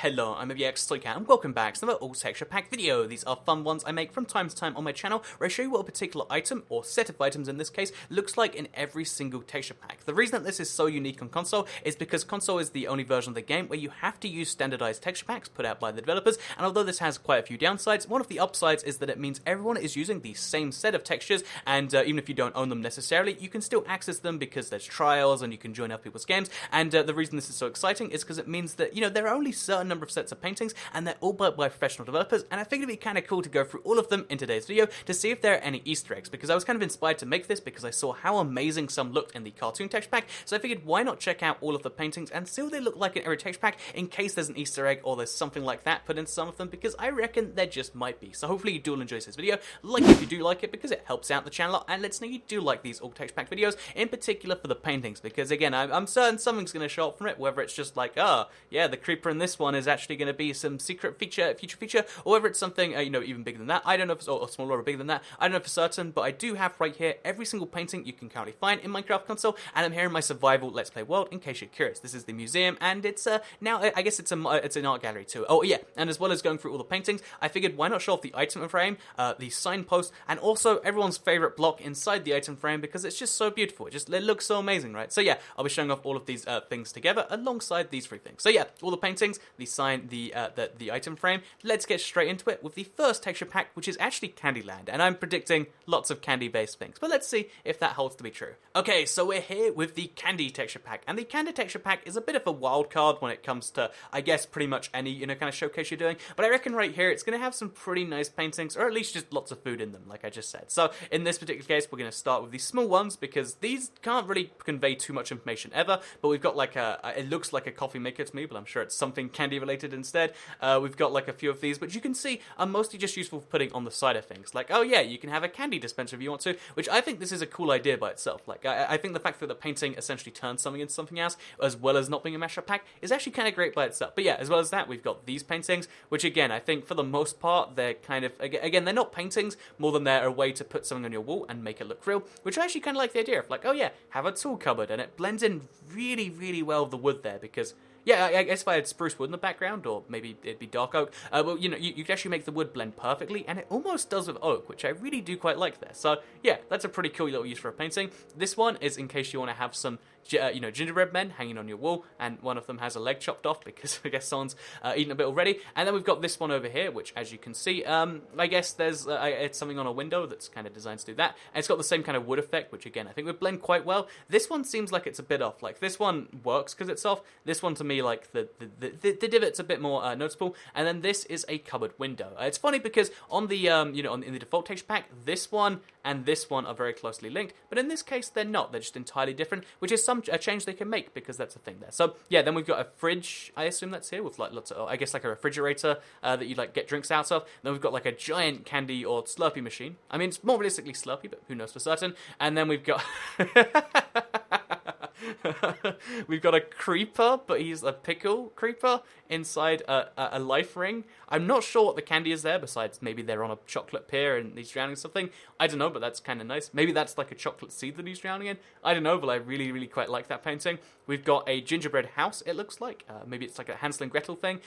Hello, I'm MBX and welcome back to another all texture pack video. These are fun ones I make from time to time on my channel where I show you what a particular item, or set of items in this case, looks like in every single texture pack. The reason that this is so unique on console is because console is the only version of the game where you have to use standardized texture packs put out by the developers, and although this has quite a few downsides, one of the upsides is that it means everyone is using the same set of textures, and even if you don't own them necessarily, you can still access them because there's trials and you can join other people's games. And the reason this is so exciting is because it means that, you know, there are only certain number of sets of paintings and they're all built by professional developers, and I figured it'd be kind of cool to go through all of them in today's video to see if there are any Easter eggs, because I was kind of inspired to make this because I saw how amazing some looked in the cartoon texture pack, so I figured why not check out all of the paintings and see what they look like in every texture pack in case there's an Easter egg or there's something like that put in some of them, because I reckon there just might be. So hopefully you do enjoy this video, like if you do like it because it helps out the channel, and lets know you do like these all texture pack videos, in particular for the paintings, because again, I'm certain something's going to show up from it, whether it's just like, yeah, the creeper in this one is actually going to be some secret future feature, or whether it's something, you know, even bigger than that. I don't know if it's, or smaller or bigger than that. I don't know for certain, but I do have right here every single painting you can currently find in Minecraft console, and I'm here in my survival Let's Play world in case you're curious. This is the museum, and it's now I guess it's an art gallery too. Oh yeah, and as well as going through all the paintings, I figured why not show off the item frame, the signpost, and also everyone's favorite block inside the item frame, because it's just so beautiful. It looks so amazing, right? So yeah, I'll be showing off all of these things together alongside these three things. So yeah, all the paintings, the sign, the item frame. Let's get straight into it with the first texture pack, which is actually Candyland, and I'm predicting lots of candy-based things, but let's see if that holds to be true. Okay, so we're here with the Candy texture pack, and the Candy texture pack is a bit of a wild card when it comes to, I guess, pretty much any, you know, kind of showcase you're doing, but I reckon right here it's going to have some pretty nice paintings, or at least just lots of food in them, like I just said. So in this particular case, we're going to start with these small ones, because these can't really convey too much information ever, but we've got like it looks like a coffee maker to me, but I'm sure it's something candy related instead. We've got like a few of these, but you can see are mostly just useful for putting on the side of things. Like, oh yeah, you can have a candy dispenser if you want to, which I think this is a cool idea by itself. Like, I think the fact that the painting essentially turns something into something else, as well as not being a mashup pack, is actually kind of great by itself. But yeah, as well as that, we've got these paintings, which again, I think for the most part, they're kind of, again, they're not paintings more than they're a way to put something on your wall and make it look real, which I actually kind of like the idea of. Like, oh yeah, have a tool cupboard, and it blends in really, really well with the wood there, because yeah, I guess if I had spruce wood in the background, or maybe it'd be dark oak, well, you know, you could actually make the wood blend perfectly, and it almost does with oak, which I really do quite like there. So yeah, that's a pretty cool little use for a painting. This one is in case you want to have some, you know, gingerbread men hanging on your wall, and one of them has a leg chopped off because I guess someone's eaten a bit already. And then we've got this one over here, which, as you can see, I guess there's it's something on a window that's kind of designed to do that, and it's got the same kind of wood effect, which again I think would blend quite well. This one seems like it's a bit off. Like, this one works because it's off. This one, to me, like the divot's a bit more noticeable, and then this is a cupboard window. It's funny because on the you know, in the default texture pack, this one and this one are very closely linked, but in this case they're not. They're just entirely different, which is a change they can make, because that's a thing there. So yeah, then we've got a fridge, I assume that's here, with like lots of, I guess, like a refrigerator that you like get drinks out of. Then we've got like a giant candy or Slurpee machine. I mean, it's more realistically Slurpee, but who knows for certain. And then we've got we've got a creeper, but he's a pickle creeper inside a life ring. I'm not sure what the candy is there, besides maybe they're on a chocolate pier and he's drowning in something. I don't know, but that's kind of nice. Maybe that's like a chocolate seed that he's drowning in. I don't know, but I really, really quite like that painting. We've got a gingerbread house, it looks like. Maybe it's like a Hansel and Gretel thing.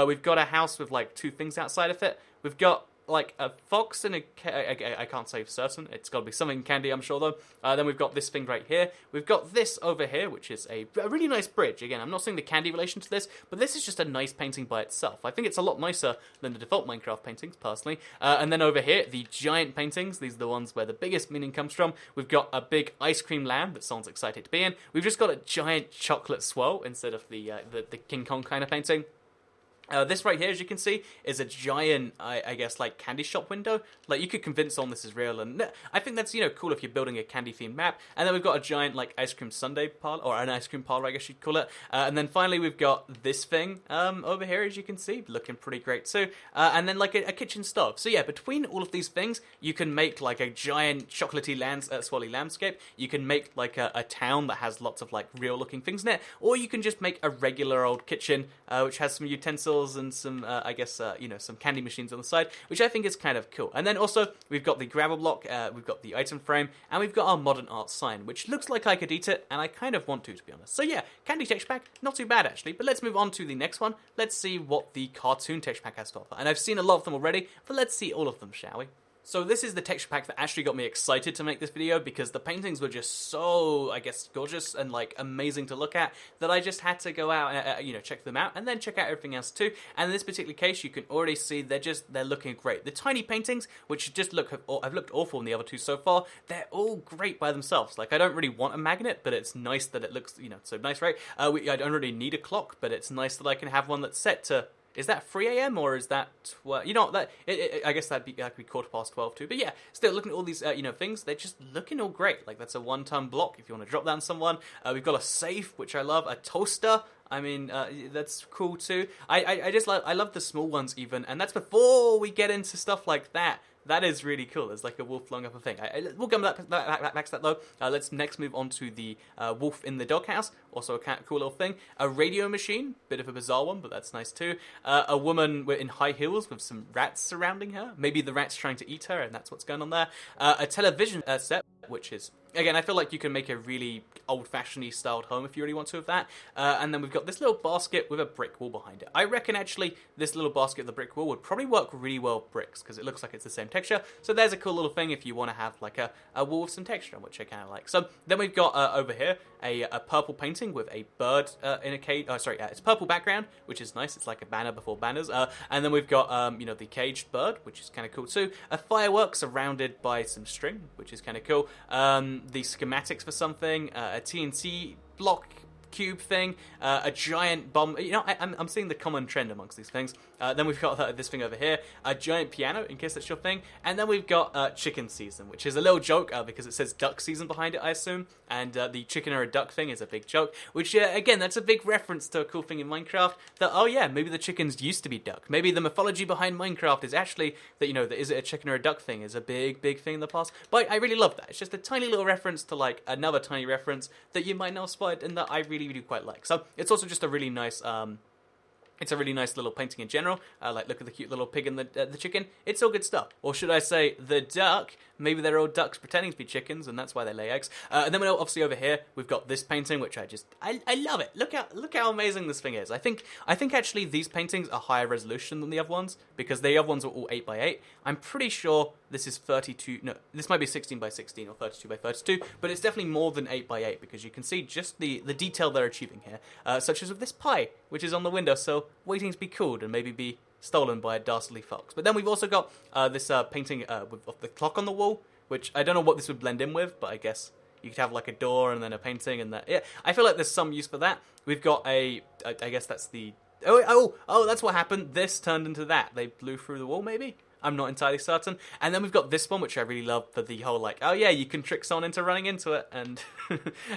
We've got a house with like two things outside of it. We've got like a fox and I can't say for certain. It's got to be something candy, I'm sure, though. Then we've got this thing right here. We've got this over here, which is a really nice bridge. Again, I'm not saying the candy relation to this, but this is just a nice painting by itself. I think it's a lot nicer than the default Minecraft paintings, personally. And then over here, the giant paintings. These are the ones where the biggest meaning comes from. We've got a big ice cream land that someone's excited to be in. We've just got a giant chocolate swirl instead of the King Kong kind of painting. This right here, as you can see, is a giant, I guess, like, candy shop window. Like, you could convince someone this is real, and I think that's, you know, cool if you're building a candy-themed map. And then we've got a giant, like, ice cream sundae parlor, or an ice cream parlor, I guess you'd call it. And then finally, we've got this thing over here, as you can see, looking pretty great too. And then, like, a kitchen stove. So yeah, between all of these things, you can make, like, a giant chocolatey swirly landscape. You can make, like, a town that has lots of, like, real-looking things in it. Or you can just make a regular old kitchen, which has some utensils dinosaurs and some, I guess, you know, some candy machines on the side, which I think is kind of cool. And then also, we've got the gravel block, we've got the item frame, and we've got our modern art sign, which looks like I could eat it, and I kind of want to be honest. So yeah, candy texture pack, not too bad actually, but let's move on to the next one. Let's see what the cartoon texture pack has to offer. And I've seen a lot of them already, but let's see all of them, shall we? So this is the texture pack that actually got me excited to make this video, because the paintings were just so, I guess, gorgeous and like amazing to look at, that I just had to go out and, you know, check them out and then check out everything else too. And in this particular case, you can already see they're looking great. The tiny paintings, which just have looked awful in the other two so far, they're all great by themselves. Like, I don't really want a magnet, but it's nice that it looks, you know, so nice, right? I don't really need a clock, but it's nice that I can have one that's set to... Is that 3 a.m. or is that, you know, that I guess that'd be 12:15 too. But yeah, still looking at all these, you know, things, they're just looking all great. Like, that's a 1-ton block if you want to drop that on someone. We've got a safe, which I love, a toaster. I mean, that's cool too. I love the small ones even, and that's before we get into stuff like that. That is really cool. There's like a wolf flung up a thing. We'll come back to that though. Let's next move on to the wolf in the doghouse. Also a cool little thing. A radio machine. Bit of a bizarre one, but that's nice too. A woman in high heels with some rats surrounding her. Maybe the rat's trying to eat her, and that's what's going on there. A television set, which is... Again, I feel like you can make a really old-fashioned-y styled home if you really want to with that. And then we've got this little basket with a brick wall behind it. I reckon, actually, this little basket with the brick wall would probably work really well with bricks, because it looks like it's the same texture. So there's a cool little thing if you want to have, like, a wall with some texture, which I kind of like. So then we've got, over here, a purple painting with a bird in a cage. Oh, sorry, it's purple background, which is nice. It's like a banner before banners. And then we've got, you know, the caged bird, which is kind of cool too. A firework surrounded by some string, which is kind of cool. The schematics for something, a TNT block cube thing, a giant bomb. You know, I'm seeing the common trend amongst these things. Then we've got this thing over here, a giant piano, in case that's your thing. And then we've got chicken season, which is a little joke because it says duck season behind it, I assume. And the chicken or a duck thing is a big joke, which, again, that's a big reference to a cool thing in Minecraft. That, oh yeah, maybe the chickens used to be duck. Maybe the mythology behind Minecraft is actually that, you know, that is it a chicken or a duck thing is a big thing in the past. But I really love that. It's just a tiny little reference to, like, another tiny reference that you might not have spotted and that I really quite like. So it's also just a really nice... It's a really nice little painting in general. Like, look at the cute little pig and the chicken. It's all good stuff. Or should I say, the duck. Maybe they're all ducks pretending to be chickens, and that's why they lay eggs. And then obviously over here, we've got this painting, which I love it. Look how amazing this thing is. I think actually these paintings are higher resolution than the other ones, because the other ones are all 8x8. I'm pretty sure this is 32, no, this might be 16x16 or 32x32, but it's definitely more than 8x8, because you can see just the detail they're achieving here, such as with this pie, which is on the windowsill, waiting to be cooled and maybe be stolen by a dastardly fox. But then we've also got this painting of the clock on the wall, which I don't know what this would blend in with, but I guess you could have like a door and then a painting and that. Yeah, I feel like there's some use for that. We've got I guess that's the... Oh, that's what happened. This turned into that. They blew through the wall, maybe? I'm not entirely certain. And then we've got this one, which I really love for the whole, like, oh yeah, you can trick someone into running into it. And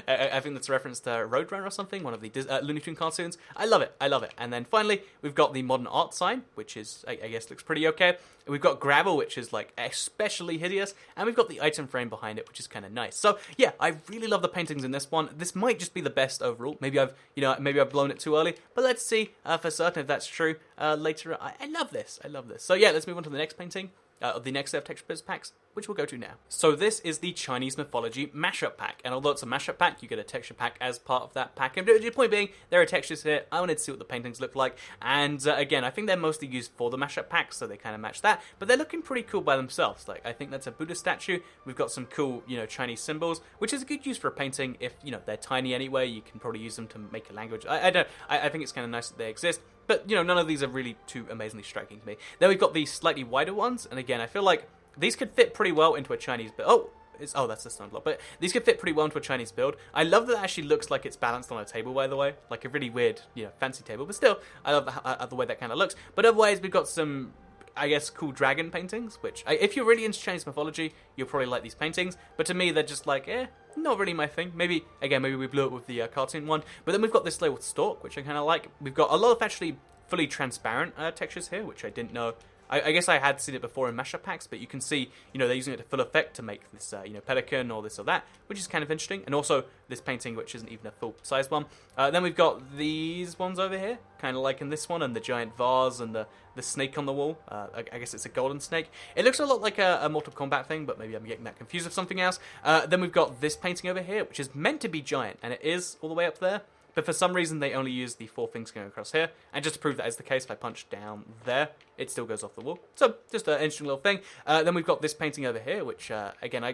I think that's a reference to Roadrunner or something, one of the Looney Tunes cartoons. I love it. And then finally, we've got the modern art sign, which is, I guess, looks pretty okay. We've got gravel, which is, like, especially hideous. And we've got the item frame behind it, which is kind of nice. So, yeah, I really love the paintings in this one. This might just be the best overall. Maybe I've blown it too early. But let's see for certain if that's true later. I love this. So, yeah, let's move on to the next painting. Of the next set of texture packs, which we'll go to now. So this is the Chinese mythology mashup pack, and although it's a mashup pack, you get a texture pack as part of that pack. And the point being, there are textures here. I wanted to see what the paintings look like, and again, I think they're mostly used for the mashup pack, so they kind of match that. But they're looking pretty cool by themselves. Like, I think that's a Buddha statue. We've got some cool, Chinese symbols, which is a good use for a painting. If they're tiny anyway, you can probably use them to make a language. I think it's kind of nice that they exist. But, none of these are really too amazingly striking to me. Then we've got these slightly wider ones, and again, I feel like these could fit pretty well into a Chinese build. That's the stone block. But these could fit pretty well into a Chinese build. I love that it actually looks like it's balanced on a table, by the way. Like a really weird, fancy table. But still, I love the way that kind of looks. But otherwise, we've got some, I guess, cool dragon paintings, which, if you're really into Chinese mythology, you'll probably like these paintings. But to me, they're just like, not really my thing. Maybe we blew it with the cartoon one. But then we've got this little stalk, which I kind of like. We've got a lot of actually fully transparent textures here, which I didn't know I guess I had seen it before in mashup packs, but you can see, they're using it to full effect to make this, pelican or this or that, which is kind of interesting. And also this painting, which isn't even a full-size one. Then we've got these ones over here, kind of like in this one, and the giant vase and the snake on the wall. I guess it's a golden snake. It looks a lot like a Mortal Kombat thing, but maybe I'm getting that confused with something else. Then we've got this painting over here, which is meant to be giant, and it is all the way up there. But for some reason, they only use the 4 things going across here. And just to prove that is the case, if I punch down there, it still goes off the wall. So, just an interesting little thing. Then we've got this painting over here, which, again,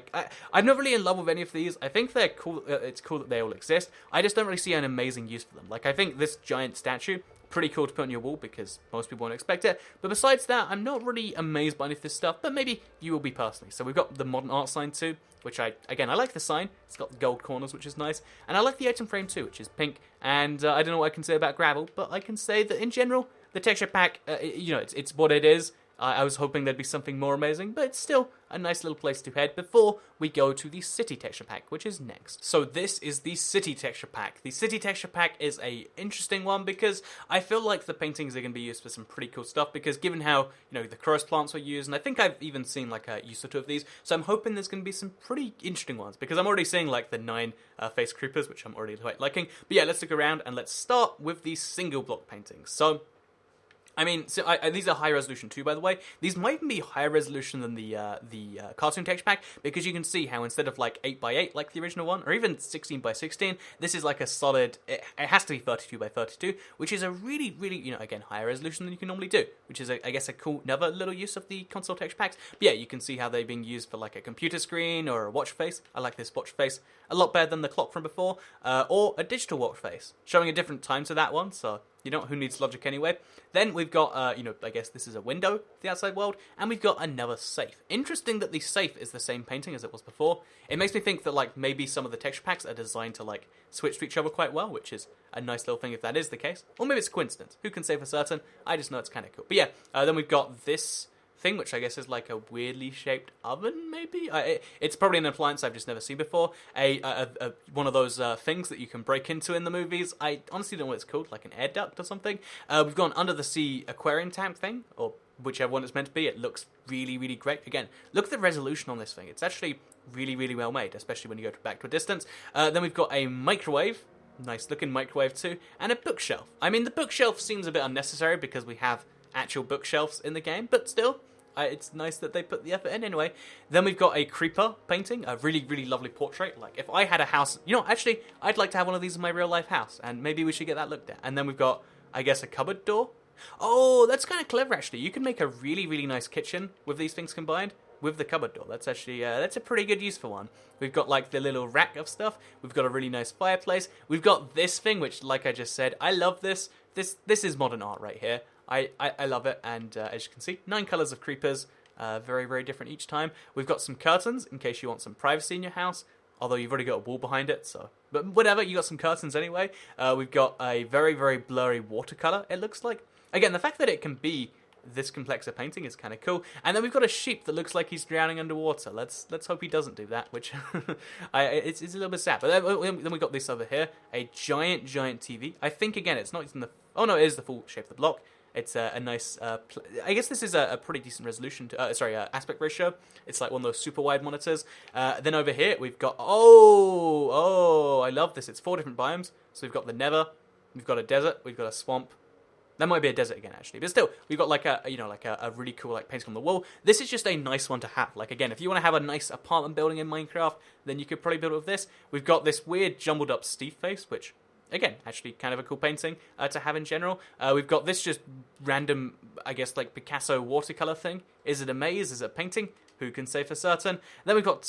I'm not really in love with any of these. I think they're cool. It's cool that they all exist. I just don't really see an amazing use for them. Like, I think this giant statue, pretty cool to put on your wall because most people won't expect it. But besides that, I'm not really amazed by any of this stuff, but maybe you will be personally. So we've got the modern art sign too, which I like the sign. It's got the gold corners, which is nice. And I like the item frame too, which is pink. And I don't know what I can say about gravel, but I can say that in general, the texture pack, it's what it is. I was hoping there'd be something more amazing, but it's still a nice little place to head before we go to the city texture pack, which is next. So this is the city texture pack. The city texture pack is a interesting one because I feel like the paintings are going to be used for some pretty cool stuff because given how, the crow's plants were used, and I think I've even seen like a use or two of these, so I'm hoping there's going to be some pretty interesting ones because I'm already seeing like the 9 face creepers, which I'm already quite liking. But yeah, let's look around and let's start with the single block paintings. So I mean, these are high resolution too, by the way. These might even be higher resolution than the cartoon texture pack, because you can see how instead of like 8x8 like the original one, or even 16x16, this is like a solid, it has to be 32x32, which is a really, really, again, higher resolution than you can normally do, which is, I guess, a cool, another little use of the console texture packs. But yeah, you can see how they're being used for like a computer screen or a watch face. I like this watch face a lot better than the clock from before, or a digital watch face, showing a different time to that one, so who needs logic anyway? Then we've got, I guess this is a window to the outside world, and we've got another safe. Interesting that the safe is the same painting as it was before. It makes me think that, like, maybe some of the texture packs are designed to, like, switch to each other quite well, which is a nice little thing if that is the case. Or maybe it's a coincidence. Who can say for certain? I just know it's kind of cool. But yeah, then we've got this thing, which I guess is like a weirdly shaped oven, maybe? It's probably an appliance I've just never seen before. One of those things that you can break into in the movies. I honestly don't know what it's called, like an air duct or something. We've got an under-the-sea aquarium tank thing, or whichever one it's meant to be. It looks really, really great. Again, look at the resolution on this thing. It's actually really, really well made, especially when you go back to a distance. Then we've got a microwave. Nice looking microwave too. And a bookshelf. I mean, the bookshelf seems a bit unnecessary because we have actual bookshelves in the game, but still, it's nice that they put the effort in anyway. Then we've got a creeper painting, a really, really lovely portrait. Like, if I had a house, actually, I'd like to have one of these in my real life house, and maybe we should get that looked at. And then we've got, I guess, a cupboard door. Oh, that's kind of clever, actually. You can make a really, really nice kitchen with these things combined with the cupboard door. That's actually, that's a pretty good use for one. We've got, like, the little rack of stuff. We've got a really nice fireplace. We've got this thing, which, like I just said, I love this. This is modern art right here. I love it, and as you can see, 9 colours of creepers, very, very different each time. We've got some curtains, in case you want some privacy in your house, although you've already got a wall behind it, so... But whatever, you got some curtains anyway. We've got a very, very blurry watercolour, it looks like. Again, the fact that it can be this complex a painting is kind of cool. And then we've got a sheep that looks like he's drowning underwater. Let's hope he doesn't do that, which it's a little bit sad. But then we've got this over here, a giant TV. I think, again, it's not even the... Oh, no, it is the full shape of the block. It's a nice, I guess this is a pretty decent resolution, aspect ratio. It's like one of those super wide monitors. Then over here, we've got, I love this. It's 4 different biomes. So we've got the Nether, we've got a desert, we've got a swamp. That might be a desert again, actually. But still, we've got like a really cool like painting on the wall. This is just a nice one to have. Like, again, if you want to have a nice apartment building in Minecraft, then you could probably build it with this. We've got this weird jumbled up Steve face, which... Again, actually kind of a cool painting to have in general. We've got this just random, I guess, like Picasso watercolor thing. Is it a maze? Is it a painting? Who can say for certain? Then we've got...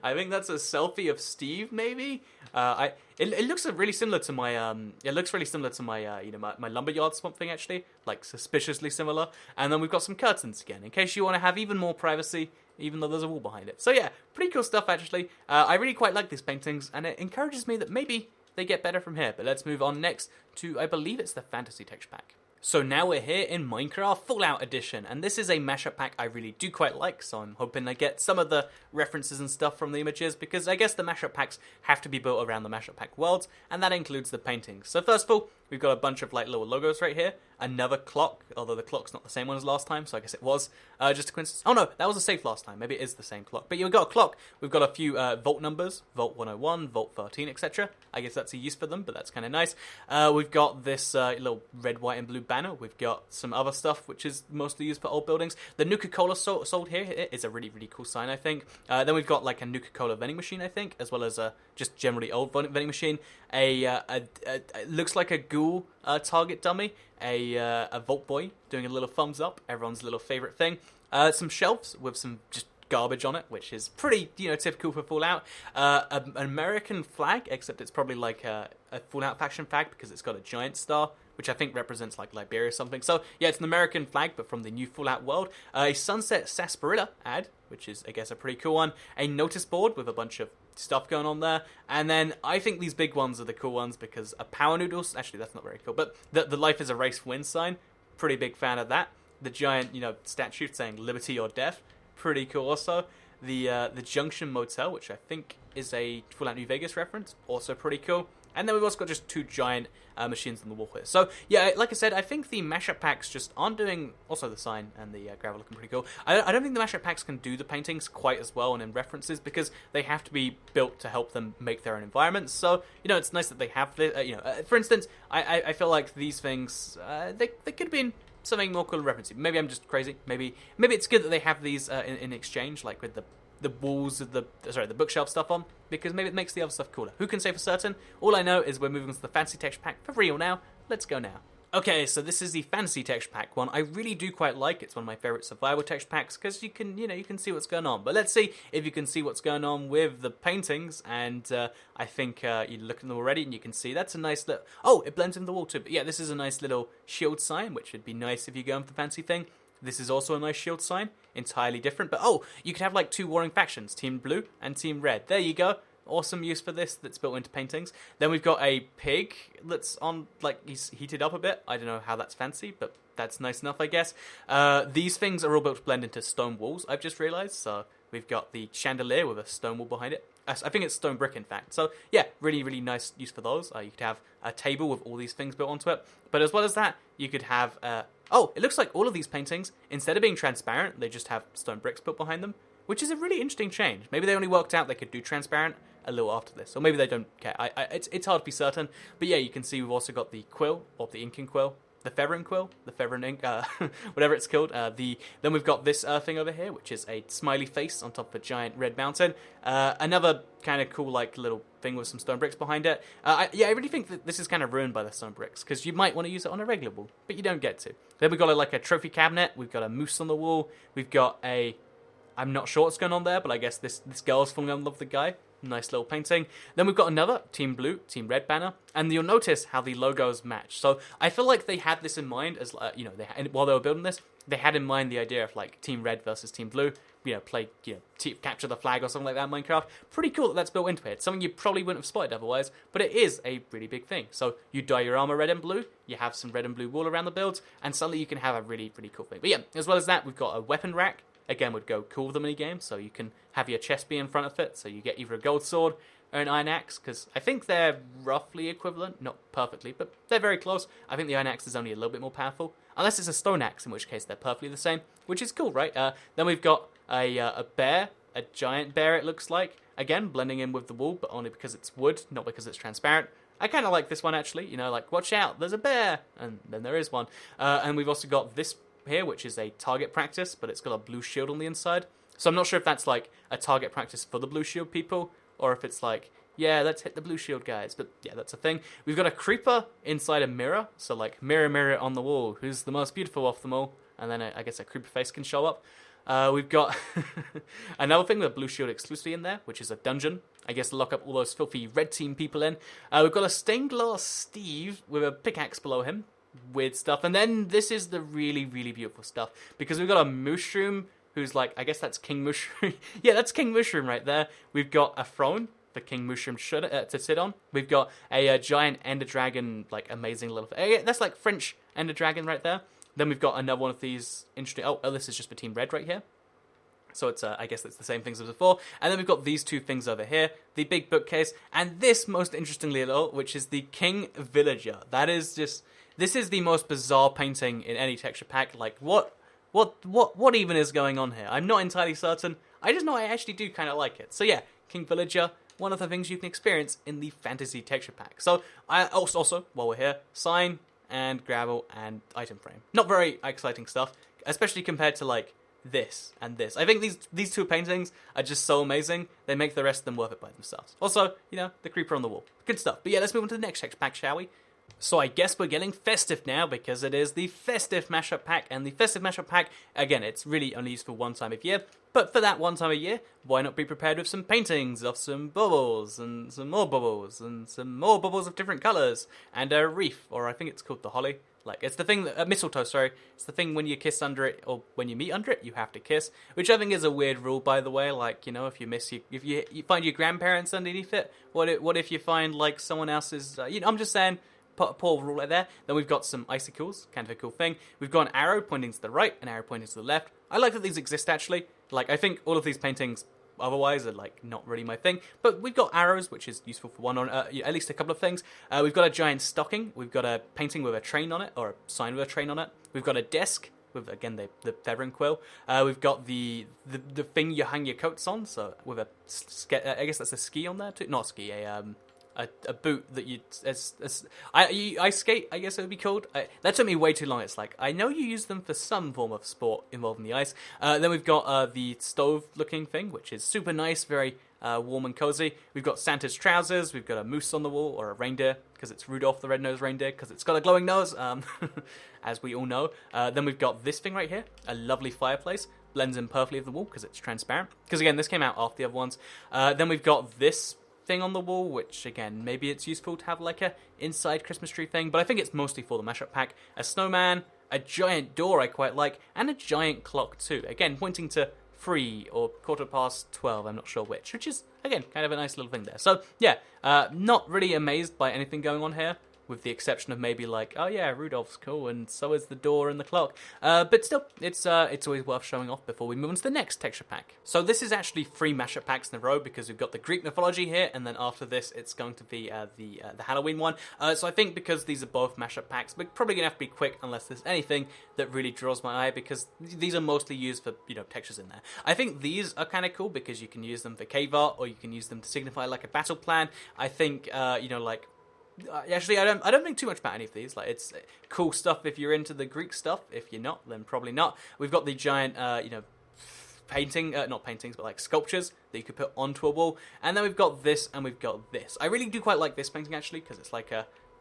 I think that's a selfie of Steve, maybe? It looks really similar to my... It looks really similar to my, my lumberyard swamp thing, actually. Like, suspiciously similar. And then we've got some curtains again, in case you want to have even more privacy, even though there's a wall behind it. So yeah, pretty cool stuff, actually. I really quite like these paintings, and it encourages me that maybe they get better from here. But let's move on next to, I believe it's the fantasy texture pack. So now we're here in Minecraft Fallout Edition, and this is a mashup pack I really do quite like, so I'm hoping I get some of the references and stuff from the images, because I guess the mashup packs have to be built around the mashup pack worlds, and that includes the paintings. So first of all, we've got a bunch of like little logos right here, another clock, although the clock's not the same one as last time, so I guess it was just a coincidence. Oh no, that was a safe last time, maybe it is the same clock. But yeah, we've got a clock, we've got a few vault numbers, Vault 101, Vault 13, etc. I guess that's a use for them, but that's kind of nice. We've got this little red, white, and blue banner. We've got some other stuff which is mostly used for old buildings. The Nuka-Cola sold here is a really, really cool sign, I think. Then we've got like a Nuka-Cola vending machine, I think, as well as a just generally old vending machine. Looks like a ghoul target dummy. A Vault Boy doing a little thumbs up, everyone's little favorite thing. Some shelves with some just garbage on it, which is pretty, typical for Fallout. An American flag, except it's probably like a Fallout faction flag because it's got a giant star, which I think represents like Liberia or something. So yeah, it's an American flag, but from the new Fallout world. A Sunset Sarsaparilla ad, which is, I guess, a pretty cool one. A notice board with a bunch of stuff going on there. And then I think these big ones are the cool ones because a Power Noodles, actually that's not very cool, but the Life is a Race Win sign, pretty big fan of that. The giant, statue saying liberty or death, pretty cool also. The Junction Motel, which I think is a Fallout New Vegas reference, also pretty cool. And then we've also got just two giant machines on the wall here. So, yeah, like I said, I think the mashup packs just aren't doing... Also, the sign and the gravel looking pretty cool. I don't think the mashup packs can do the paintings quite as well and in references because they have to be built to help them make their own environments. So, it's nice that they have this. For instance, I feel like these things, they could have been something more cool referencing. Maybe I'm just crazy. Maybe it's good that they have these in exchange, like with the walls of the bookshelf stuff on, because maybe it makes the other stuff cooler. Who can say for certain? All I know is we're moving on to the fancy texture pack for real now. Let's go now. Okay, so this is the fancy texture pack one. I really do quite like. It's one of my favorite survival texture packs because you can see what's going on. But let's see if you can see what's going on with the paintings. And I think you look at them already and you can see that's a nice little... Oh, it blends in the wall too. But yeah, this is a nice little shield sign, which would be nice if you're going for the fancy thing. This is also a nice shield sign, entirely different. But oh, you could have like two warring factions, Team Blue and Team Red. There you go. Awesome use for this that's built into paintings. Then we've got a pig that's on, like, he's heated up a bit. I don't know how that's fancy, but that's nice enough, I guess. These things are all built to blend into stone walls, I've just realized. So we've got the chandelier with a stone wall behind it. I think it's stone brick, in fact. So yeah, really, really nice use for those. You could have a table with all these things built onto it. But as well as that, you could have... Oh, it looks like all of these paintings, instead of being transparent, they just have stone bricks built behind them, which is a really interesting change. Maybe they only worked out they could do transparent a little after this, or maybe they don't care. It's hard to be certain, but yeah, you can see we've also got the quill, or the inking quill, the feathering quill, the feathering ink, whatever it's called. Then we've got this thing over here, which is a smiley face on top of a giant red mountain. Another kind of cool, like, little thing with some stone bricks behind it. I really think that this is kind of ruined by the stone bricks, because you might want to use it on a regular wall, but you don't get to. Then we've got like a trophy cabinet, we've got a moose on the wall, we've got a... I'm not sure what's going on there, but I guess this girl's falling in love with the guy. Nice little painting. Then we've got another Team Blue, Team Red banner, and you'll notice how the logos match. So I feel like they had this in mind as, while they were building this, they had in mind the idea of like Team Red versus Team Blue. Capture the flag or something like that in Minecraft. Pretty cool that that's built into it. It's something you probably wouldn't have spotted otherwise, but it is a really big thing. So you dye your armor red and blue, you have some red and blue wool around the builds, and suddenly you can have a really, really cool thing. But yeah, as well as that, we've got a weapon rack. Again, would go cool with the minigame, so you can have your chest be in front of it, so you get either a gold sword or an iron axe, because I think they're roughly equivalent, not perfectly, but they're very close. I think the iron axe is only a little bit more powerful, unless it's a stone axe, in which case they're perfectly the same, which is cool, right? Then we've got a bear, a giant bear it looks like, again, blending in with the wool, but only because it's wood, not because it's transparent. I kind of like this one, actually, like, watch out, there's a bear, and then there is one. And we've also got this here, which is a target practice, but it's got a blue shield on the inside. So I'm not sure if that's like a target practice for the blue shield people, or if it's like, yeah, let's hit the blue shield guys. But yeah, that's a thing. We've got a creeper inside a mirror. So like, mirror, mirror on the wall, who's the most beautiful of them all? And then I guess a creeper face can show up. We've got another thing with a blue shield exclusively in there, which is a dungeon. I guess to lock up all those filthy red team people in. We've got a stained glass Steve with a pickaxe below him. Weird stuff. And then this is the really, really beautiful stuff, because we've got a mushroom who's like, I guess that's King Mushroom. Yeah, that's King Mushroom right there. We've got a throne the king mushroom should to sit on. We've got a giant ender dragon, like amazing little. That's like French ender dragon right there. Then we've got another one of these interesting. Oh, this is just for Team Red right here. So it's I guess it's the same things as before. And then we've got these two things over here, the big bookcase, and this most interestingly of all, which is the King Villager. That is just, this is the most bizarre painting in any texture pack. Like what even is going on here? I'm not entirely certain. I just know I actually do kind of like it. So yeah, King Villager, one of the things you can experience in the fantasy texture pack. So I also while we're here, sign and gravel and item frame. Not very exciting stuff, especially compared to like this and this. I think these two paintings are just so amazing, they make the rest of them worth it by themselves. Also, you know, the creeper on the wall. Good stuff. But yeah, let's move on to the next texture pack, shall we? So I guess we're getting Festive now, because it is the Festive Mashup Pack, and the Festive Mashup Pack, again, it's really only used for one time of year, but for that one time of year, why not be prepared with some paintings of some bubbles, and some more bubbles, and some more bubbles of different colours, and a wreath, or I think it's called the holly. Like, it's the thing that, mistletoe, sorry. It's the thing when you kiss under it, or when you meet under it, you have to kiss. Which I think is a weird rule, by the way. Like, you know, if you find your grandparents underneath it, what if you find, like, someone else's, I'm just saying, poor rule right there. Then we've got some icicles, kind of a cool thing. We've got an arrow pointing to the right, an arrow pointing to the left. I like that these exist, actually. Like, I think all of these paintings otherwise are like not really my thing, but we've got arrows, which is useful for at least a couple of things. We've got a giant stocking, we've got a painting with a train on it, or a sign with a train on it. We've got a desk with, again, the feathering quill. We've got the thing you hang your coats on, so with a I guess that's a ski on there too, not a ski, a boot that I skate, I guess it would be called. That took me way too long. It's like, I know you use them for some form of sport involving the ice. Then we've got the stove-looking thing, which is super nice, very warm and cozy. We've got Santa's trousers. We've got a moose on the wall, or a reindeer, because it's Rudolph the Red-Nosed Reindeer, because it's got a glowing nose, as we all know. Then we've got this thing right here, a lovely fireplace. Blends in perfectly with the wall, because it's transparent. Because, again, this came out after the other ones. Then we've got this thing on the wall, which again, maybe it's useful to have like a inside Christmas tree thing, but I think it's mostly for the mashup pack. A snowman, a giant door I quite like, and a giant clock too, again pointing to 3 or 12:15, I'm not sure which is again kind of a nice little thing there. So yeah, not really amazed by anything going on here, with the exception of maybe like, oh yeah, Rudolph's cool, and so is the door and the clock. But still, it's always worth showing off before we move on to the next texture pack. So this is actually 3 mashup packs in a row, because we've got the Greek mythology here, and then after this, it's going to be the Halloween one. So I think because these are both mashup packs, we're probably gonna have to be quick unless there's anything that really draws my eye, because these are mostly used for, you know, textures in there. I think these are kind of cool because you can use them for cave art, or you can use them to signify like a battle plan. I think like. Actually, I don't think too much about any of these. Like, it's cool stuff if you're into the Greek stuff. If you're not, then probably not. We've got the giant, painting, not paintings, but like sculptures that you could put onto a wall. And then we've got this, and we've got this. I really do quite like this painting, actually, because it's like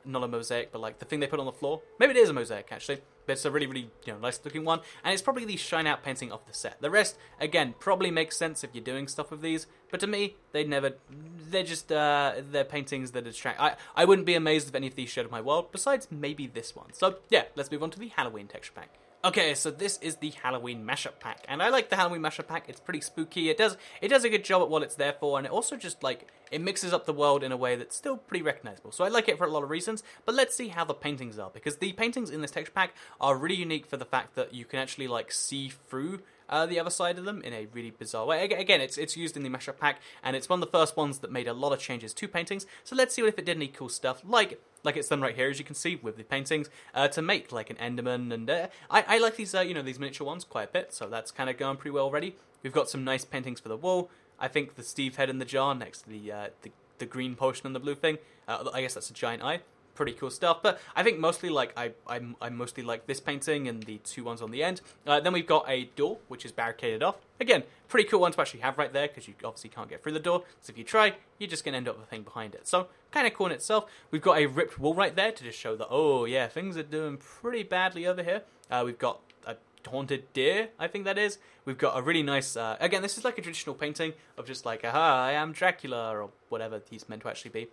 not a mosaic, but like the thing they put on the floor. Maybe it is a mosaic, actually. But it's a really, really, nice looking one. And it's probably the shine out painting off the set. The rest, again, probably makes sense if you're doing stuff with these. But to me, they're just, they're paintings that distract. I wouldn't be amazed if any of these showed my world, besides maybe this one. So yeah, let's move on to the Halloween texture pack. Okay, so this is the Halloween mashup pack, and I like the Halloween mashup pack. It's pretty spooky. It does a good job at what it's there for, and it also just like it mixes up the world in a way that's still pretty recognizable. So I like it for a lot of reasons. But let's see how the paintings are, because the paintings in this texture pack are really unique for the fact that you can actually like see through the other side of them in a really bizarre way. Again, it's used in the mashup pack, and it's one of the first ones that made a lot of changes to paintings. So let's see if it did any cool stuff, like it's done right here, as you can see, with the paintings, to make like an Enderman, and I like these, these miniature ones quite a bit, so that's kind of going pretty well already. We've got some nice paintings for the wall. I think the Steve head in the jar next to the green potion and the blue thing, I guess that's a giant eye. Pretty cool stuff, but I think mostly like I mostly like this painting and the 2 ones on the end. Then we've got a door which is barricaded off. Again, pretty cool one to actually have right there, because you obviously can't get through the door. So if you try, you're just gonna end up with a thing behind it. So kind of cool in itself. We've got a ripped wall right there to just show that, oh yeah, things are doing pretty badly over here. We've got a haunted deer, I think that is. We've got a really nice, again, this is like a traditional painting of just like, aha, I am Dracula, or whatever he's meant to actually be.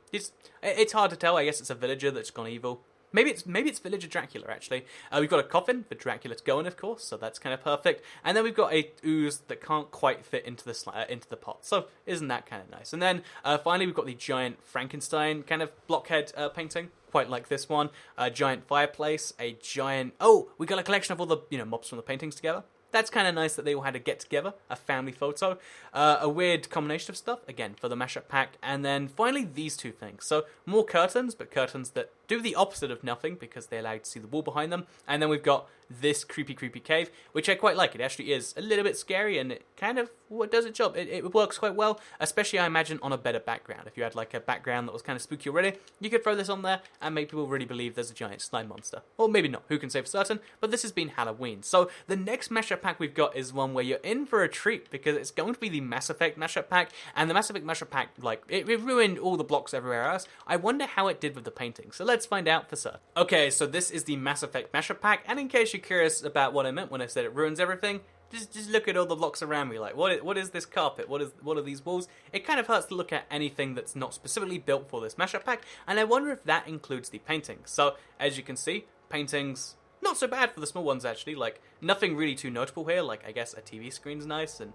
It's hard to tell. I guess it's a villager that's gone evil. Maybe it's Villager Dracula, actually. We've got a coffin for Dracula to go in, of course, so that's kind of perfect. And then we've got a ooze that can't quite fit into the pot, so isn't that kind of nice? And then finally we've got the giant Frankenstein kind of blockhead painting, quite like this one. A giant fireplace, a giant... Oh, we got a collection of all the mobs from the paintings together. That's kind of nice that they all had to get together, a family photo, a weird combination of stuff, again, for the mashup pack, and then finally these two things. So, more curtains, but curtains that do the opposite of nothing, because they allow you to see the wall behind them, and then we've got this creepy cave, which I quite like. It actually is a little bit scary, and it kind of does its job. It works quite well, especially, I imagine, on a better background. If you had, like, a background that was kind of spooky already, you could throw this on there and make people really believe there's a giant slime monster. Or maybe not, who can say for certain, but this has been Halloween. So, the next mashup pack we've got is one where you're in for a treat, because it's going to be the Mass Effect mashup pack, and the Mass Effect mashup pack, like, it ruined all the blocks everywhere else. I wonder how it did with the painting, so let's find out for certain. Okay, so this is the Mass Effect mashup pack, and in case you're curious about what I meant when I said it ruins everything, just look at all the blocks around me, like, what is this carpet, what are these walls? It kind of hurts to look at anything that's not specifically built for this mashup pack, and I wonder if that includes the paintings. So, as you can see, paintings... not so bad for the small ones, actually. Like, nothing really too notable here. Like, I guess a TV screen's nice, and...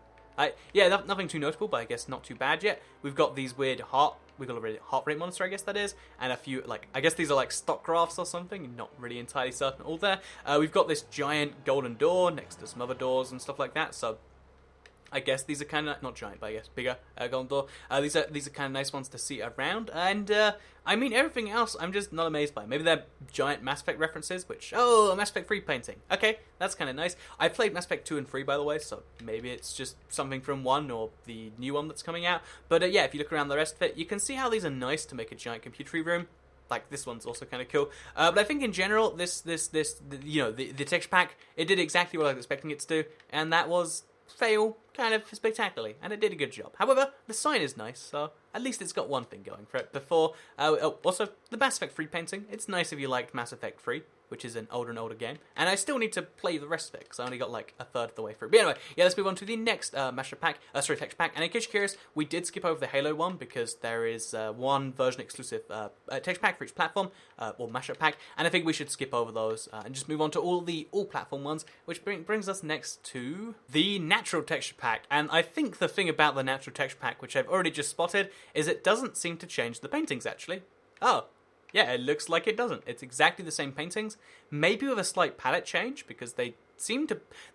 nothing too notable, but I guess not too bad yet. We've got these weird we've got a heart rate monitor, I guess that is, and a few, like, I guess these are like stock graphs or something, not really entirely certain all there. We've got this giant golden door next to some other doors and stuff like that, so... I guess these are kind of, not giant, but I guess bigger, golden door. These are kind of nice ones to see around, and I mean, everything else I'm just not amazed by. Maybe they're giant Mass Effect references, which, a Mass Effect 3 painting. Okay, that's kind of nice. I played Mass Effect 2 and 3, by the way, so maybe it's just something from 1 or the new one that's coming out. But yeah, if you look around the rest of it, you can see how these are nice to make a giant computery room. Like, this one's also kind of cool. But I think in general, the texture pack, it did exactly what I was expecting it to do, and that was... fail kind of spectacularly, and it did a good job. However, the sign is nice, so at least it's got one thing going for it. Before, also, the Mass Effect 3 painting, it's nice if you liked Mass Effect 3, which is an older and older game, and I still need to play the rest of it, because I only got like a third of the way through. But anyway, yeah, let's move on to the next texture pack, and in case you're curious, we did skip over the Halo one, because there is one version exclusive texture pack for each platform, or mashup pack, and I think we should skip over those, and just move on to all platform ones, which brings us next to the natural texture pack, and I think the thing about the natural texture pack, which I've already just spotted, is it doesn't seem to change the paintings, actually. Oh. Yeah, it looks like it doesn't. It's exactly the same paintings, maybe with a slight palette change, because they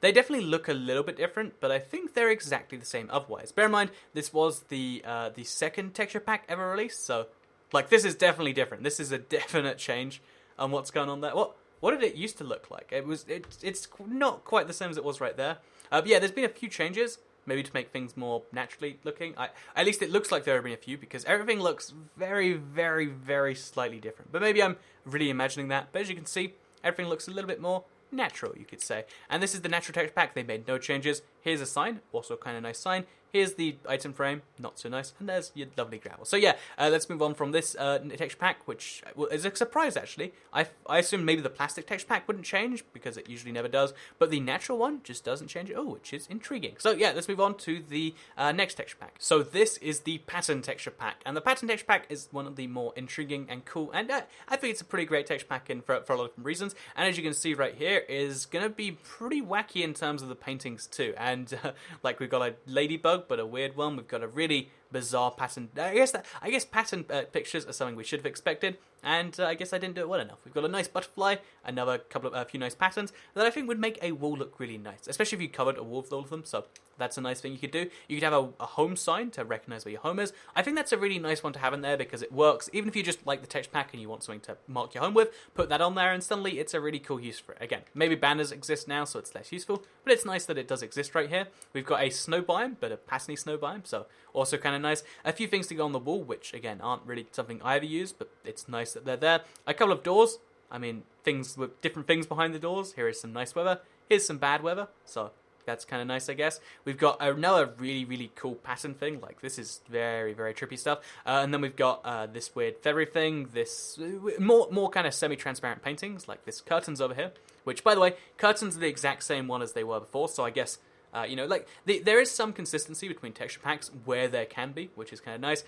definitely look a little bit different, but I think they're exactly the same otherwise. Bear in mind, this was the second texture pack ever released, so, like, this is definitely different. This is a definite change on what's going on there. What did it used to look like? It's not quite the same as it was right there. But yeah, there's been a few changes. Maybe to make things more naturally looking. At least it looks like there have been a few, because everything looks very, very, very slightly different. But maybe I'm really imagining that. But as you can see, everything looks a little bit more natural, you could say. And this is the natural texture pack. They made no changes. Here's a sign, also a kind of nice sign. Here's the item frame, not so nice, and there's your lovely gravel. So yeah, let's move on from this texture pack, which is a surprise actually. I assumed maybe the plastic texture pack wouldn't change, because it usually never does, but the natural one just doesn't change at all, which is intriguing. So yeah, let's move on to the next texture pack. So this is the pattern texture pack, and the pattern texture pack is one of the more intriguing and cool, and I think it's a pretty great texture pack for a lot of different reasons, and as you can see right here, is going to be pretty wacky in terms of the paintings too, and like we've got a ladybug, but a weird one. We've got a really bizarre pattern. I guess pattern pictures are something we should have expected, and I guess I didn't do it well enough. We've got a nice butterfly, a few nice patterns that I think would make a wall look really nice, especially if you covered a wall with all of them. So that's a nice thing you could do. You could have a home sign to recognize where your home is. I think that's a really nice one to have in there, because it works. Even if you just like the text pack and you want something to mark your home with, put that on there, and suddenly it's a really cool use for it. Again, maybe banners exist now, so it's less useful, but it's nice that it does exist right here. We've got a snow biome, but a pattern snow biome, so also kind of nice. A few things to go on the wall, which again aren't really something I ever use, but it's nice that they're there. A couple of doors. I mean, things with different things behind the doors. Here is some nice weather. Here's some bad weather. So that's kind of nice, I guess. We've got another really, really cool pattern thing. Like, this is very, very trippy stuff. And then we've got this weird feathery thing. This more kind of semi-transparent paintings, like this curtains over here. Which, by the way, curtains are the exact same one as they were before. So I guess Like there is some consistency between texture packs where there can be, which is kind of nice.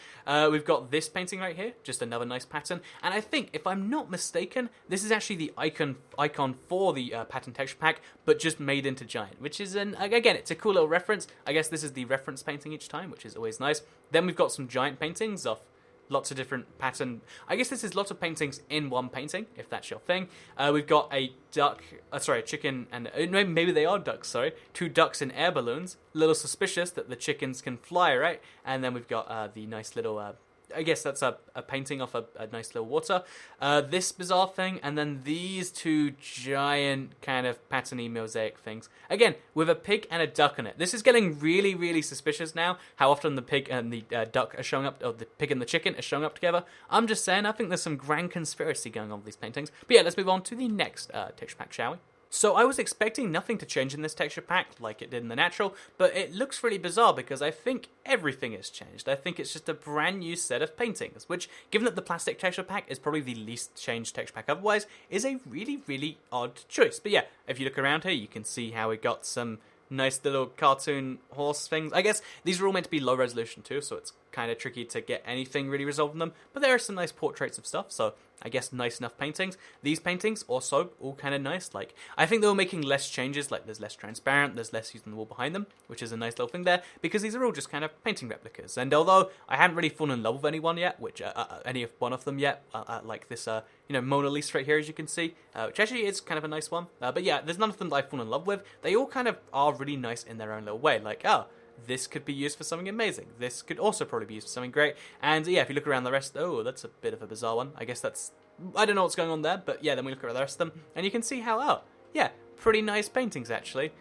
We've got this painting right here, just another nice pattern. And I think, if I'm not mistaken, this is actually the icon for the pattern texture pack, but just made into giant, which is, again, it's a cool little reference. I guess this is the reference painting each time, which is always nice. Then we've got some giant paintings of lots of different pattern. I guess this is lots of paintings in one painting, if that's your thing. We've got a duck, a chicken, and maybe they are ducks, sorry. 2 ducks in air balloons. A little suspicious that the chickens can fly, right? And then we've got the nice little, I guess that's a painting off a nice little water. This bizarre thing, and then these 2 giant kind of patterny mosaic things. Again, with a pig and a duck in it. This is getting really, really suspicious now, how often the pig and the duck are showing up, or the pig and the chicken are showing up together. I'm just saying, I think there's some grand conspiracy going on with these paintings. But yeah, let's move on to the next texture pack, shall we? So I was expecting nothing to change in this texture pack like it did in the natural, but it looks really bizarre because I think everything has changed. I think it's just a brand new set of paintings, which, given that the plastic texture pack is probably the least changed texture pack otherwise, is a really, really odd choice. But yeah, if you look around here, you can see how we got some nice little cartoon horse things. I guess these are all meant to be low resolution too, so it's kind of tricky to get anything really resolved in them, but there are some nice portraits of stuff, so I guess nice enough paintings. These paintings also all kind of nice. Like, I think they were making less changes, like there's less transparent, there's less used on the wall behind them, which is a nice little thing there, because these are all just kind of painting replicas. And although I hadn't really fallen in love with anyone yet, which any of one of them yet, like this Mona Lisa right here, as you can see, which actually is kind of a nice one. But yeah, there's none of them that I've fallen in love with. They all kind of are really nice in their own little way. Like, this could be used for something amazing. This could also probably be used for something great. And yeah, if you look around the rest, that's a bit of a bizarre one. I guess I don't know what's going on there, but yeah, then we look at the rest of them, and you can see how, yeah, pretty nice paintings, actually.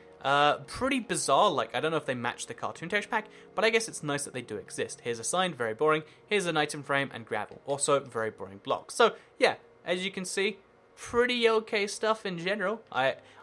Pretty bizarre, like, I don't know if they match the cartoon texture pack, but I guess it's nice that they do exist. Here's a sign, very boring. Here's an item frame and gravel, also very boring blocks. So, yeah, as you can see, pretty okay stuff in general.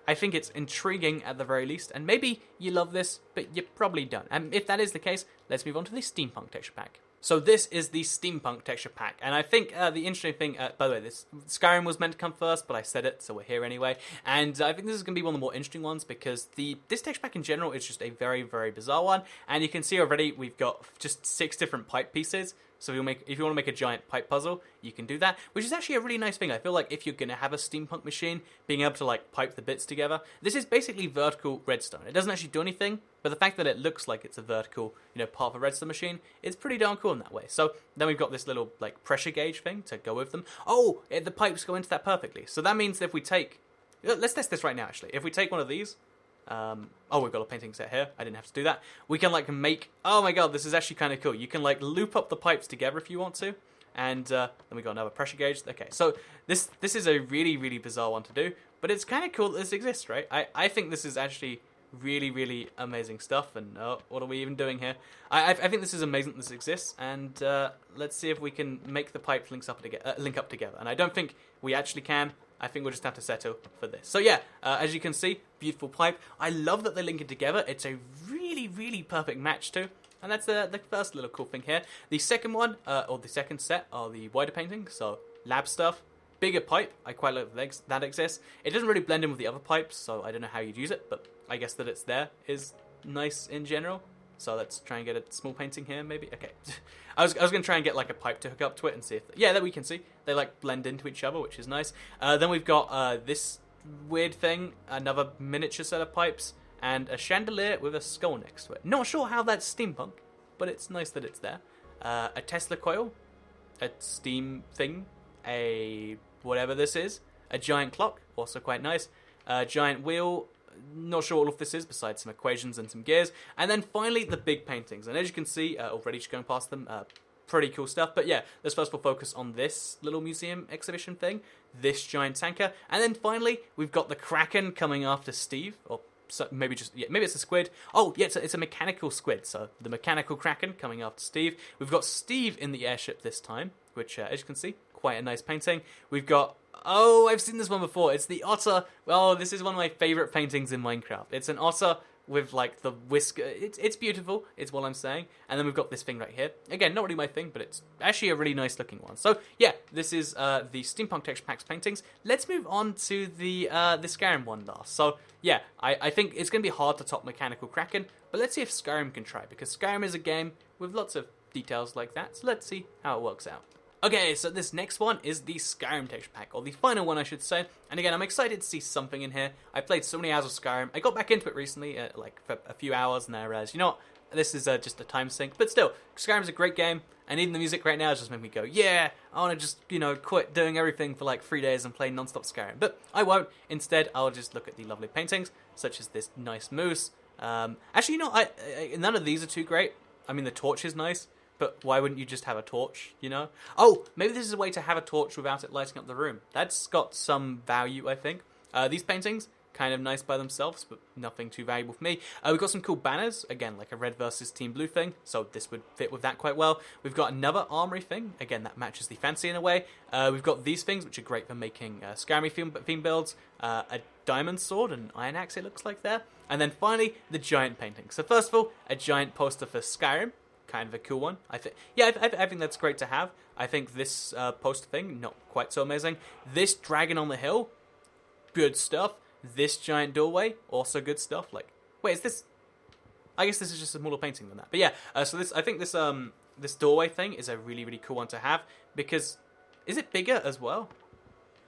I think it's intriguing at the very least, and maybe you love this, but you probably don't. And if that is the case, let's move on to the Steampunk texture pack. So this is the Steampunk texture pack, and I think the interesting thing, by the way, this Skyrim was meant to come first, but I said it, so we're here anyway, and I think this is going to be one of the more interesting ones, because this texture pack in general is just a very, very bizarre one, and you can see already we've got just 6 different pipe pieces. So if you want to make a giant pipe puzzle, you can do that, which is actually a really nice thing. I feel like if you're going to have a steampunk machine, being able to like pipe the bits together, this is basically vertical redstone. It doesn't actually do anything, but the fact that it looks like it's a vertical, part of a redstone machine, is pretty darn cool in that way. So then we've got this little like pressure gauge thing to go with them. Oh, the pipes go into that perfectly. So that means that if we take, let's test this right now actually. If we take one of these, we've got a painting set here. I didn't have to do that. We can like make, oh my god, this is actually kind of cool. You can like loop up the pipes together if you want to. And then we got another pressure gauge. Okay, so this is a really, really bizarre one to do, but it's kind of cool that this exists, right? I think this is actually really, really amazing stuff. And what are we even doing here? I think this is amazing that this exists. And let's see if we can make the pipes link up together. And I don't think we actually can. I think we'll just have to settle for this. So yeah, as you can see, beautiful pipe. I love that they link it together. It's a really, really perfect match too. And that's the first little cool thing here. The second one, or the second set, are the wider paintings. So lab stuff, bigger pipe. I quite like that exists. It doesn't really blend in with the other pipes, so I don't know how you'd use it, but I guess that it's there is nice in general. So let's try and get a small painting here, maybe. Okay, I was going to try and get like a pipe to hook up to it and see if that we can see they like blend into each other, which is nice. Then we've got this weird thing, another miniature set of pipes, and a chandelier with a skull next to it. Not sure how that's steampunk, but it's nice that it's there. A Tesla coil, a steam thing, a whatever this is, a giant clock, also quite nice. A giant wheel. Not sure what all of this is, besides some equations and some gears. And then finally, the big paintings. And as you can see, already just going past them, pretty cool stuff. But yeah, let's first of all focus on this little museum exhibition thing, this giant tanker. And then finally, we've got the Kraken coming after Steve, or so maybe it's a squid. Oh, yeah, it's a mechanical squid. So the mechanical Kraken coming after Steve. We've got Steve in the airship this time, which, as you can see, quite a nice painting. We've got... Oh, I've seen this one before. It's the otter. Well, this is one of my favorite paintings in Minecraft. It's an otter with like the whisker. It's beautiful, it's what I'm saying. And then we've got this thing right here. Again, not really my thing, but it's actually a really nice looking one. So yeah, this is the Steampunk Texture Packs paintings. Let's move on to the Skyrim one last. So yeah, I think it's going to be hard to top Mechanical Kraken, but let's see if Skyrim can try, because Skyrim is a game with lots of details like that, so let's see how it works out. Okay, so this next one is the Skyrim texture pack, or the final one I should say, and again, I'm excited to see something in here. I played so many hours of Skyrim. I got back into it recently, like for a few hours, and I realized, you know what, this is just a time sink, but still, Skyrim's a great game, and even the music right now is just making me go, yeah, I want to just, you know, quit doing everything for like 3 days and play non-stop Skyrim, but I won't. Instead, I'll just look at the lovely paintings, such as this nice moose. Actually, you know, none of these are too great. I mean, the torch is nice, but why wouldn't you just have a torch, you know? Oh, maybe this is a way to have a torch without it lighting up the room. That's got some value, I think. These paintings, kind of nice by themselves, but nothing too valuable for me. We've got some cool banners, again, like a red versus team blue thing, so this would fit with that quite well. We've got another armory thing, again, that matches the fancy in a way. We've got these things, which are great for making Skyrim theme builds, a diamond sword, an iron axe it looks like there, and then finally, the giant painting. So first of all, a giant poster for Skyrim, kind of a cool one. I think, yeah, I think that's great to have. I think this poster thing, not quite so amazing. This dragon on the hill, good stuff. This giant doorway, also good stuff. Like, wait, is this? I guess this is just a smaller painting than that. But yeah, so this, I think this this doorway thing is a really, really cool one to have, because is it bigger as well?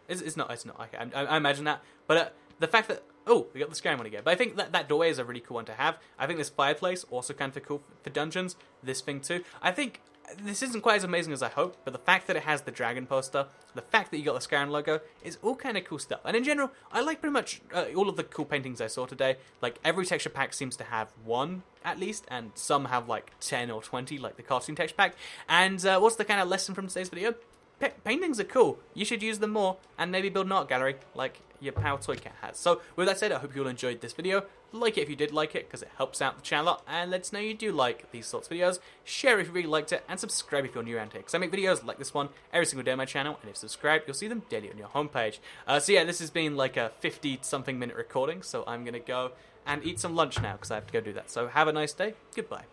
It's not. Okay, I imagine that. But the fact that, oh, we got the Skyrim one again. But I think that doorway is a really cool one to have. I think this fireplace also kind of cool for dungeons. This thing too. I think this isn't quite as amazing as I hoped, but the fact that it has the dragon poster, the fact that you got the Skyrim logo, is all kind of cool stuff. And in general, I like pretty much all of the cool paintings I saw today. Like, every texture pack seems to have one, at least, and some have like 10 or 20, like the cartoon texture pack. And what's the kind of lesson from today's video? Paintings are cool. You should use them more, and maybe build an art gallery like your Power Toy Cat has. So with that said, I hope you all enjoyed this video. Like it if you did like it, because it helps out the channel a lot, and let us know you do like these sorts of videos. Share if you really liked it, and subscribe if you're new around here, because I make videos like this one every single day on my channel, and if subscribed, you'll see them daily on your homepage. So yeah, this has been like a 50-something minute recording, so I'm going to go and eat some lunch now, because I have to go do that. So have a nice day. Goodbye.